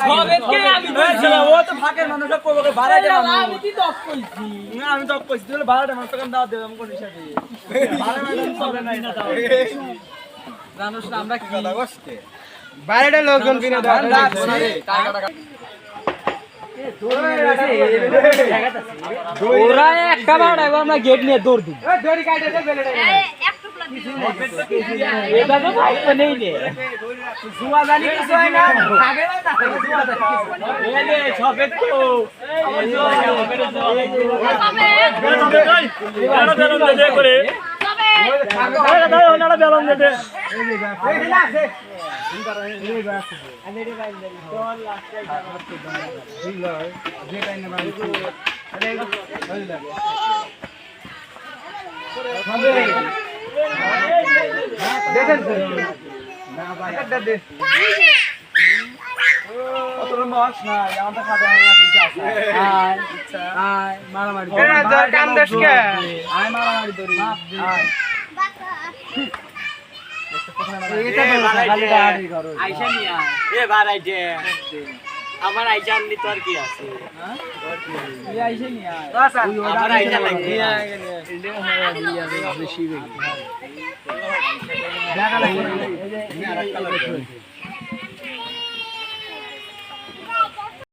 সবেতকে আমি বলছিলাম ও তো ফাঁকের মানুষ সব করবে বাড়াইতে মানুষ আমি কি দপ কইছি না আমি দপ কইছি তুই বাড়াইতে মানুষ তখন দাও দেব আমি কোন হিসাবে বাড়াই মানুষ চলে নাই না দাও জানোস না আমরা কি কথা কইতে বাইরের লোকজন কিনে দাও টাকা টাকা ওরা একটা বাড়া আমরা গেট নিয়ে দৌড় দিই দড়ি কাটে দে বেলে এক টুকরা দিও এটা তো ভাই নেই রে জুয়া জানি কিছু হয় না আগে না জুয়া জানি এই রে সবেত তো এই জুয়া সবেত এটা বেলুন দে করে সবেত দাও ওনারা বেলুন দে দে এই না আছে এই বাস আমি রে ভাই তোর লাস্ট যে টাইম না ভাই আরে হই না দেখেন না ভাই একটা দে কত মাছ না আমাদের খাতে হয়ে আছে আয় আয় মারামারি এ দর কাম দশকে আয় মারামারি ধরি আয় এটা তো খালি গাড়ি করো আইসা নি আয় এ বাড়াই দে আমার আইসা নি তোর কি আছে হ্যাঁ এই আইসা নি আয় আমার আইসা লাগি বেশি বেশি দেখা লাগে এই যে